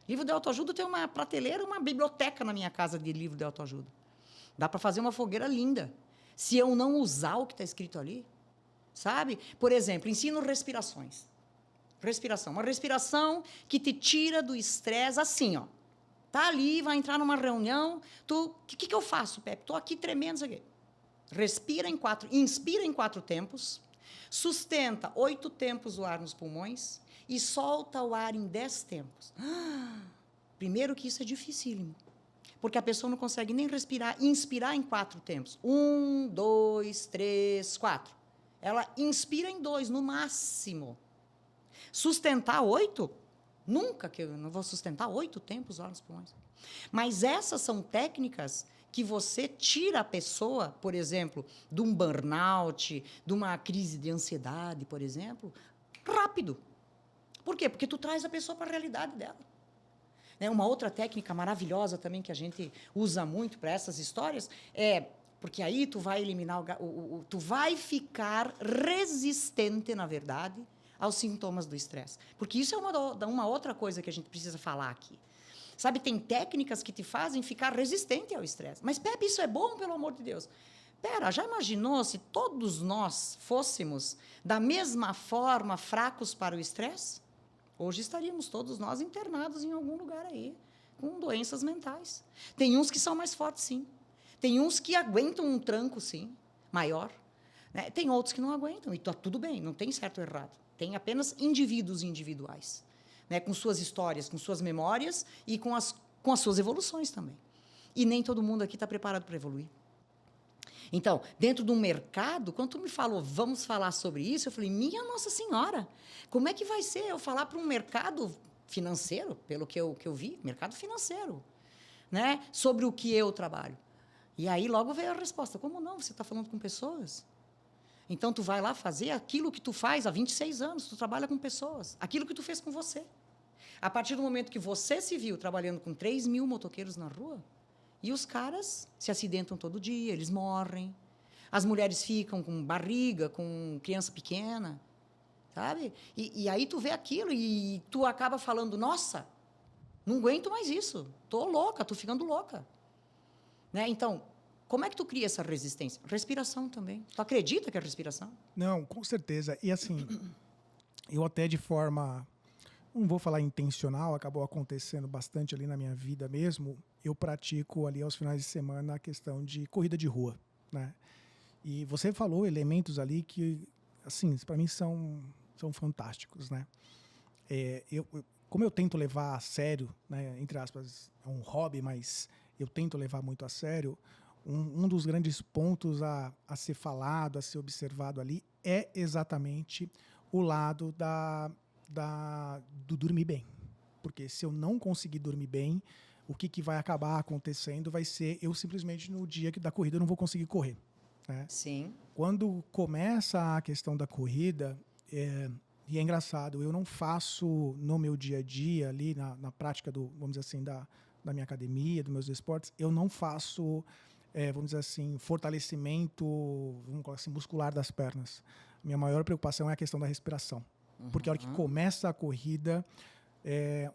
Livro de autoajuda tem uma prateleira, uma biblioteca na minha casa de livro de autoajuda. Dá para fazer uma fogueira linda. Se eu não usar o que está escrito ali, sabe? Por exemplo, ensino respirações. Respiração. Uma respiração que te tira do estresse assim, ó. Tá ali, vai entrar numa reunião. O que eu faço, Pepe? Estou aqui tremendo, isso aqui. Inspira em 4 tempos, sustenta 8 tempos o ar nos pulmões e solta o ar em 10 tempos. Primeiro que isso é dificílimo, porque a pessoa não consegue nem inspirar em 4 tempos. 1, 2, 3, 4. Ela inspira em 2, no máximo. Sustentar 8? Nunca que eu não vou sustentar 8 tempos o ar nos pulmões. Mas essas são técnicas que você tira a pessoa, por exemplo, de um burnout, de uma crise de ansiedade, por exemplo, rápido. Por quê? Porque tu traz a pessoa para a realidade dela. Né? Uma outra técnica maravilhosa também que a gente usa muito para essas histórias é... Porque aí tu vai eliminar... tu vai ficar resistente, na verdade, aos sintomas do estresse. Porque isso é uma outra coisa que a gente precisa falar aqui. Sabe, tem técnicas que te fazem ficar resistente ao estresse. Mas, Pepe, isso é bom, pelo amor de Deus. Pera, já imaginou se todos nós fôssemos, da mesma forma, fracos para o estresse? Hoje estaríamos todos nós internados em algum lugar aí, com doenças mentais. Tem uns que são mais fortes, sim. Tem uns que aguentam um tranco, sim, maior. Né? Tem outros que não aguentam, e está tudo bem, não tem certo ou errado. Tem apenas indivíduos individuais. Né, com suas histórias, com suas memórias e com as suas evoluções também. E nem todo mundo aqui está preparado para evoluir. Então, dentro de um mercado, quando tu me falou, vamos falar sobre isso, eu falei, minha Nossa Senhora, como é que vai ser eu falar para um mercado financeiro, pelo que eu vi, mercado financeiro, né, sobre o que eu trabalho? E aí logo veio a resposta, como não? Você está falando com pessoas? Então, tu vai lá fazer aquilo que tu faz há 26 anos, tu trabalha com pessoas, aquilo que tu fez com você. A partir do momento que você se viu trabalhando com 3 mil motoqueiros na rua, e os caras se acidentam todo dia, eles morrem, as mulheres ficam com barriga, com criança pequena, sabe? E aí tu vê aquilo e tu acaba falando, nossa, não aguento mais isso, tô louca, tô ficando louca. Né? Então, como é que tu cria essa resistência? Respiração também. Tu acredita que é respiração? Não, com certeza. E assim, eu até de forma, não vou falar intencional, acabou acontecendo bastante ali na minha vida mesmo, eu pratico ali aos finais de semana a questão de corrida de rua, né? E você falou elementos ali que, assim, para mim são fantásticos, né? Como eu tento levar a sério, né, entre aspas, é um hobby, mas eu tento levar muito a sério, um dos grandes pontos a ser falado, a ser observado ali, é exatamente o lado do dormir bem. Porque se eu não conseguir dormir bem, o que vai acabar acontecendo vai ser eu simplesmente no dia da corrida eu não vou conseguir correr. Né? Sim. Quando começa a questão da corrida, e é engraçado, eu não faço no meu dia a dia, ali na prática vamos dizer assim, da minha academia, dos meus esportes, eu não faço, vamos dizer assim, fortalecimento, vamos colocar assim, muscular das pernas. Minha maior preocupação é a questão da respiração. Porque a hora que começa a corrida,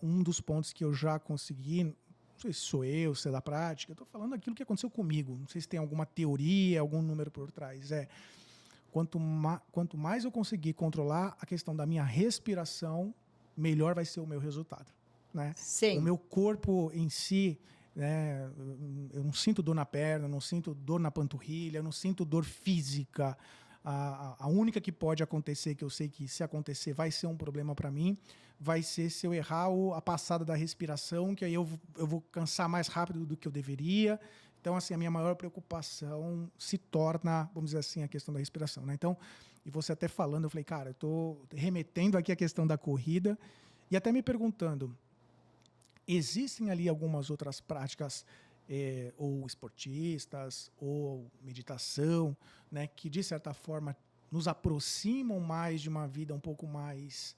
um dos pontos que eu já consegui, não sei se sou eu, se é da prática, eu estou falando aquilo que aconteceu comigo, não sei se tem alguma teoria, algum número por trás, quanto mais eu conseguir controlar a questão da minha respiração, melhor vai ser o meu resultado. Né? Sim. O meu corpo em si, né, eu não sinto dor na perna, não sinto dor na panturrilha, eu não sinto dor física. A única que pode acontecer, que eu sei que se acontecer vai ser um problema para mim, vai ser se eu errar a passada da respiração, que aí eu vou cansar mais rápido do que eu deveria. Então, assim, a minha maior preocupação se torna, vamos dizer assim, a questão da respiração. Né? Então, e você até falando, eu falei, cara, eu estou remetendo aqui a questão da corrida e até me perguntando, existem ali algumas outras práticas ou esportistas ou meditação, né, que, de certa forma, nos aproximam mais de uma vida um pouco mais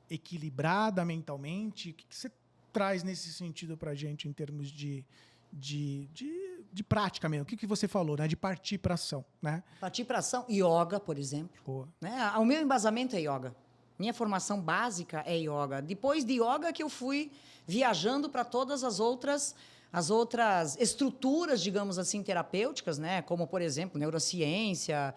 equilibrada mentalmente? O que você traz nesse sentido para a gente em termos de prática mesmo? O que você falou, né? De partir para ação, né? Partir para ação, yoga, por exemplo. Né? O meu embasamento é yoga. Minha formação básica é yoga. Depois de yoga que eu fui viajando para todas as outras estruturas, digamos assim, terapêuticas, né? Como, por exemplo, neurociência,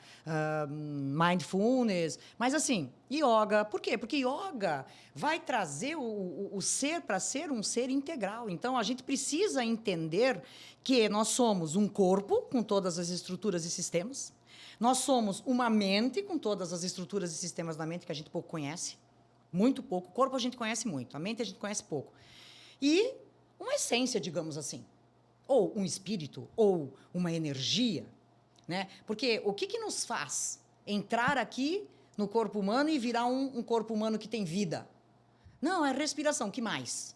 mindfulness. Mas, assim, yoga. Por quê? Porque yoga vai trazer o ser para ser um ser integral. Então, a gente precisa entender que nós somos um corpo com todas as estruturas e sistemas. Nós somos uma mente com todas as estruturas e sistemas da mente que a gente pouco conhece. Muito pouco. O corpo a gente conhece muito. A mente a gente conhece pouco. E uma essência, digamos assim, ou um espírito, ou uma energia, né? Porque o que nos faz entrar aqui no corpo humano e virar um corpo humano que tem vida? Não, é respiração. Que mais?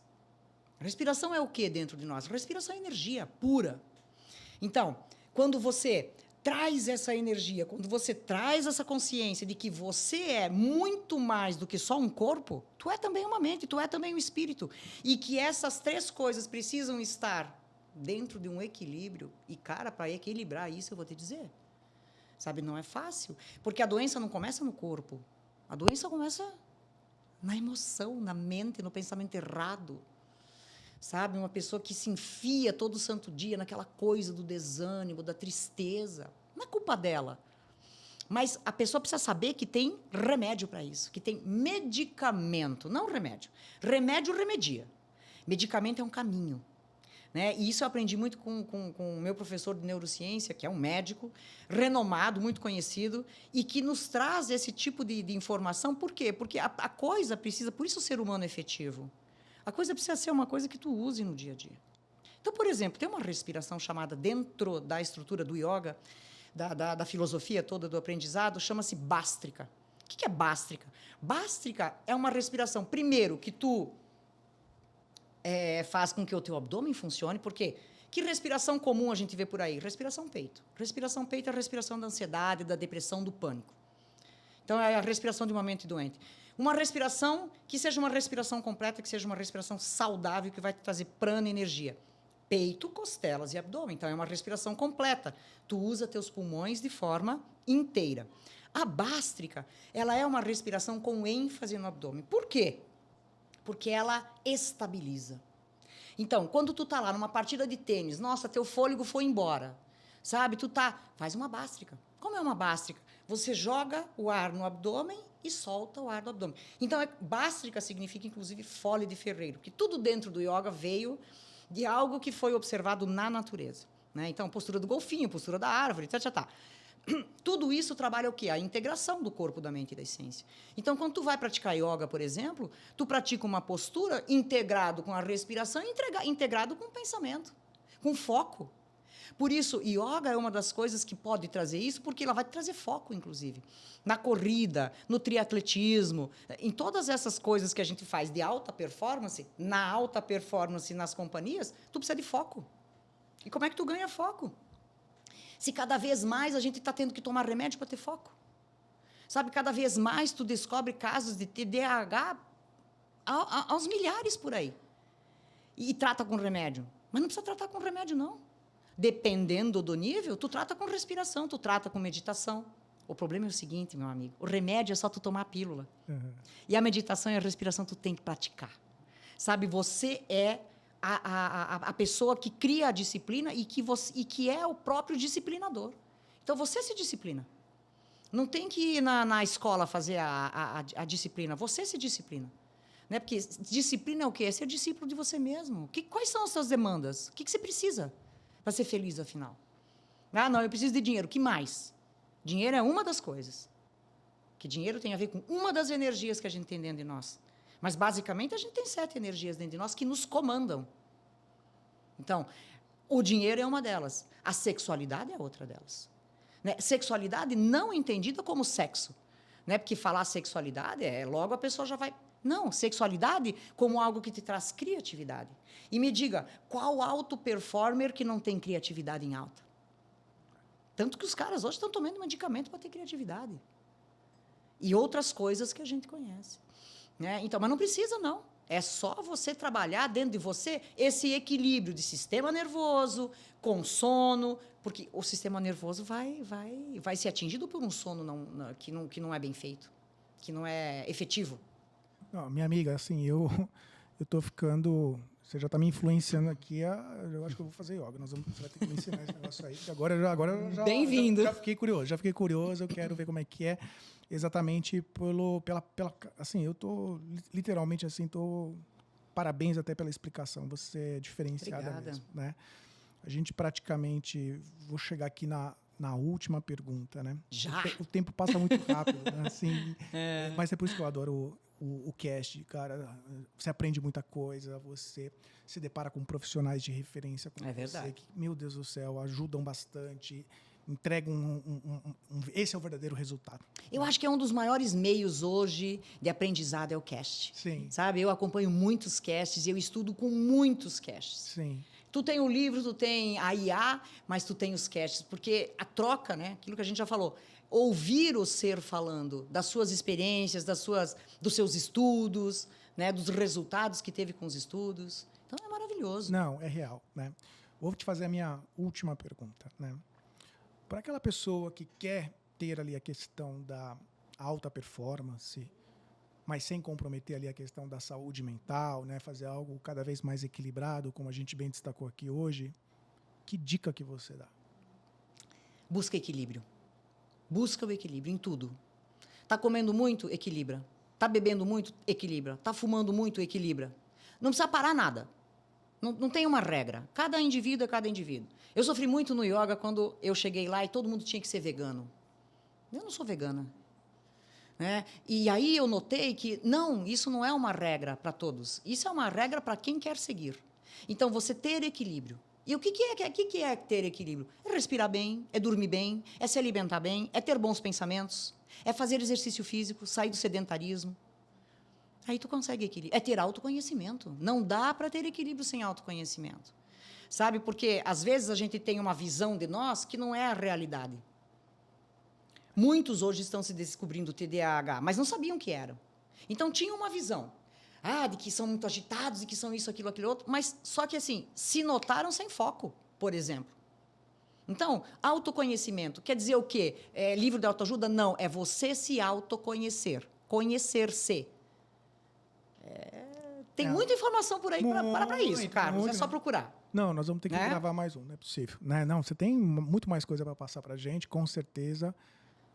Respiração é o que dentro de nós? Respiração é energia pura. Então, quando você traz essa energia, quando você traz essa consciência de que você é muito mais do que só um corpo, tu é também uma mente, tu é também um espírito. E que essas três coisas precisam estar dentro de um equilíbrio. E, cara, para equilibrar isso, eu vou te dizer, sabe, não é fácil. Porque a doença não começa no corpo. A doença começa na emoção, na mente, no pensamento errado. Sabe, uma pessoa que se enfia todo santo dia naquela coisa do desânimo, da tristeza. Não é culpa dela. Mas a pessoa precisa saber que tem remédio para isso, que tem medicamento, não remédio. Remédio remedia. Medicamento é um caminho. Né? E isso eu aprendi muito com o meu professor de neurociência, que é um médico renomado, muito conhecido, e que nos traz esse tipo de informação. Por quê? Porque a coisa precisa, por isso o ser humano é efetivo. A coisa precisa ser uma coisa que tu use no dia a dia. Então, por exemplo, tem uma respiração chamada dentro da estrutura do yoga, da filosofia toda do aprendizado, chama-se bástrica. O que é bástrica? Bástrica é uma respiração, primeiro, que tu faz com que o teu abdômen funcione, porque que respiração comum a gente vê por aí? Respiração peito. Respiração peito é a respiração da ansiedade, da depressão, do pânico. Então, é a respiração de uma mente doente. Uma respiração que seja uma respiração completa, que seja uma respiração saudável, que vai te trazer prana e energia. Peito, costelas e abdômen. Então, é uma respiração completa. Tu usa teus pulmões de forma inteira. A bástrica, ela é uma respiração com ênfase no abdômen. Por quê? Porque ela estabiliza. Então, quando tu tá lá numa partida de tênis, nossa, teu fôlego foi embora, sabe? Faz uma bástrica. Como é uma bástrica? Você joga o ar no abdômen e solta o ar do abdômen. Então, bástrica significa, inclusive, folha de ferreiro, que tudo dentro do yoga veio de algo que foi observado na natureza. Né? Então, postura do golfinho, postura da árvore, tá. Tudo isso trabalha o quê? A integração do corpo, da mente e da essência. Então, quando tu vai praticar yoga, por exemplo, tu pratica uma postura integrado com a respiração e integrado com o pensamento, com foco. Por isso, yoga é uma das coisas que pode trazer isso, porque ela vai trazer foco, inclusive. Na corrida, no triatletismo, em todas essas coisas que a gente faz de alta performance, na alta performance nas companhias, tu precisa de foco. E como é que tu ganha foco? Se cada vez mais a gente está tendo que tomar remédio para ter foco. Sabe, cada vez mais tu descobre casos de TDAH aos milhares por aí. E trata com remédio. Mas não precisa tratar com remédio, não. Dependendo do nível, tu trata com respiração, tu trata com meditação. O problema é o seguinte, meu amigo, o remédio é só tu tomar a pílula. Uhum. E a meditação e a respiração tu tem que praticar. Sabe, você é a pessoa que cria a disciplina e que é o próprio disciplinador. Então, você se disciplina. Não tem que ir na escola fazer a disciplina, você se disciplina. Né? Porque disciplina é o quê? É ser discípulo de você mesmo. Quais são as suas demandas? O que você precisa para ser feliz, afinal? Ah, não, eu preciso de dinheiro. O que mais? Dinheiro é uma das coisas. Que dinheiro tem a ver com uma das energias que a gente tem dentro de nós. Mas, basicamente, a gente tem 7 energias dentro de nós que nos comandam. Então, o dinheiro é uma delas. A sexualidade é outra delas. Né? Sexualidade não entendida como sexo. Né? Porque falar sexualidade, logo a pessoa já vai... Não, sexualidade como algo que te traz criatividade. E me diga, qual alto performer que não tem criatividade em alta? Tanto que os caras hoje estão tomando medicamento para ter criatividade. E outras coisas que a gente conhece. Né? Então, mas não precisa, não. É só você trabalhar dentro de você esse equilíbrio de sistema nervoso, com sono, porque o sistema nervoso vai ser atingido por um sono que não é bem feito, que não é efetivo. Não, minha amiga, assim, eu tô ficando... Você já está me influenciando aqui. Eu acho que eu vou fazer yoga. Você vai ter que me ensinar esse negócio aí. Agora eu já... Bem-vindo. Já fiquei curioso. Eu quero ver como é que é. Exatamente assim, eu tô literalmente assim, parabéns até pela explicação. Você é diferenciada. Obrigada. Mesmo, né? A gente praticamente... Vou chegar aqui na última pergunta, né? Já? O tempo passa muito rápido, né? Assim, mas é por isso que eu adoro o cast, cara. Você aprende muita coisa, você se depara com profissionais de referência como verdade. Você, que, meu Deus do céu, ajudam bastante, entregam esse é o verdadeiro resultado. Eu acho que é um dos maiores meios hoje de aprendizado é o cast. Sim. Sabe? Eu acompanho muitos casts e eu estudo com muitos casts. Sim. Tu tem o livro, tu tem a IA, mas tu tem os casts, porque a troca, né? Aquilo que a gente já falou, ouvir o ser falando das suas experiências, dos seus estudos, né? Dos resultados que teve com os estudos. Então, é maravilhoso. Não, é real, né? Vou te fazer a minha última pergunta, né? Para aquela pessoa que quer ter ali a questão da alta performance, mas sem comprometer ali a questão da saúde mental, né? Fazer algo cada vez mais equilibrado, como a gente bem destacou aqui hoje, que dica que você dá? Busca equilíbrio. Busca o equilíbrio em tudo. Tá comendo muito? Equilibra. Tá bebendo muito? Equilibra. Tá fumando muito? Equilibra. Não precisa parar nada. Não tem uma regra. Cada indivíduo é cada indivíduo. Eu sofri muito no yoga quando eu cheguei lá e todo mundo tinha que ser vegano. Eu não sou vegana. Né? E aí eu notei que, não, isso não é uma regra para todos. Isso é uma regra para quem quer seguir. Então, você ter equilíbrio. E o que é ter equilíbrio? É respirar bem, é dormir bem, é se alimentar bem, é ter bons pensamentos, é fazer exercício físico, sair do sedentarismo. Aí tu consegue equilíbrio. É ter autoconhecimento. Não dá para ter equilíbrio sem autoconhecimento. Sabe? Porque, às vezes, a gente tem uma visão de nós que não é a realidade. Muitos hoje estão se descobrindo TDAH, mas não sabiam o que eram. Então, tinham uma visão. De que são muito agitados, e que são isso, aquilo, aquilo outro. Mas, só que, assim, se notaram sem foco, por exemplo. Então, autoconhecimento quer dizer o quê? Livro de autoajuda? Não, é você se autoconhecer. Conhecer-se. Tem muita informação por aí para isso, Carlos. É só procurar. Não, nós vamos ter que gravar mais um, não é possível. Né? Não, você tem muito mais coisa para passar para a gente, com certeza.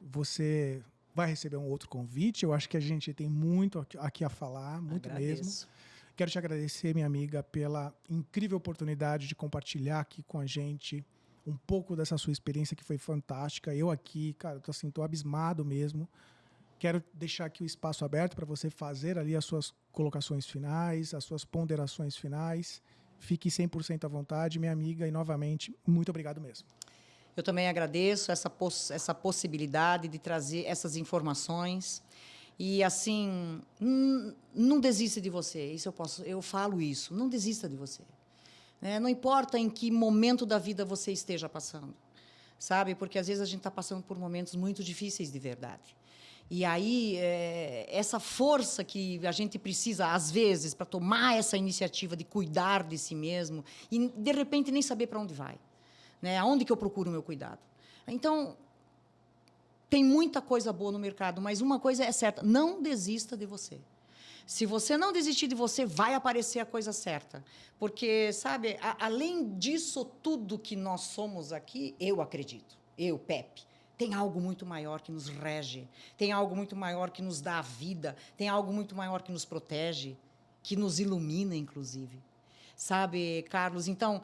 Você vai receber um outro convite. Eu acho que a gente tem muito aqui a falar, muito mesmo. Quero te agradecer, minha amiga, pela incrível oportunidade de compartilhar aqui com a gente um pouco dessa sua experiência que foi fantástica. Eu aqui, cara, tô abismado mesmo. Quero deixar aqui o espaço aberto para você fazer ali as suas colocações finais, as suas ponderações finais. fique 100% à vontade, minha amiga, e novamente, muito obrigado mesmo. Eu também agradeço essa possibilidade de trazer essas informações. E, assim, não desista de você. Eu falo isso. Não desista de você. Né? Não importa em que momento da vida você esteja passando. Sabe? Porque, às vezes, a gente está passando por momentos muito difíceis de verdade. E aí, essa força que a gente precisa, às vezes, para tomar essa iniciativa de cuidar de si mesmo e, de repente, nem saber para onde vai. Né? Aonde que eu procuro o meu cuidado? Então, tem muita coisa boa no mercado, mas uma coisa é certa, não desista de você. Se você não desistir de você, vai aparecer a coisa certa. Porque, sabe, além disso tudo que nós somos aqui, eu acredito, eu, Pepe, tem algo muito maior que nos rege, tem algo muito maior que nos dá a vida, tem algo muito maior que nos protege, que nos ilumina, inclusive. Sabe, Carlos? Então,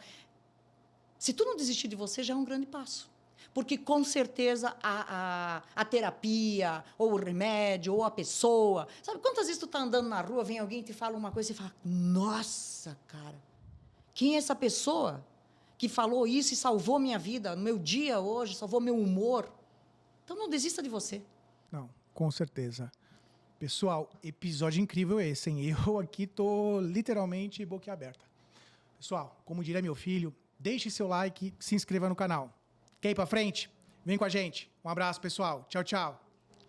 se tu não desistir de você, já é um grande passo. Porque, com certeza, a terapia, ou o remédio, ou a pessoa... Sabe, quantas vezes tu está andando na rua, vem alguém e te fala uma coisa e você fala, nossa, cara, quem é essa pessoa que falou isso e salvou minha vida, meu dia hoje, salvou meu humor? Então, não desista de você. Não, com certeza. Pessoal, episódio incrível esse, hein? Eu aqui tô literalmente boquiaberta. Pessoal, como diria meu filho, deixe seu like, se inscreva no canal. Quer ir pra frente? Vem com a gente. Um abraço, pessoal. Tchau, tchau.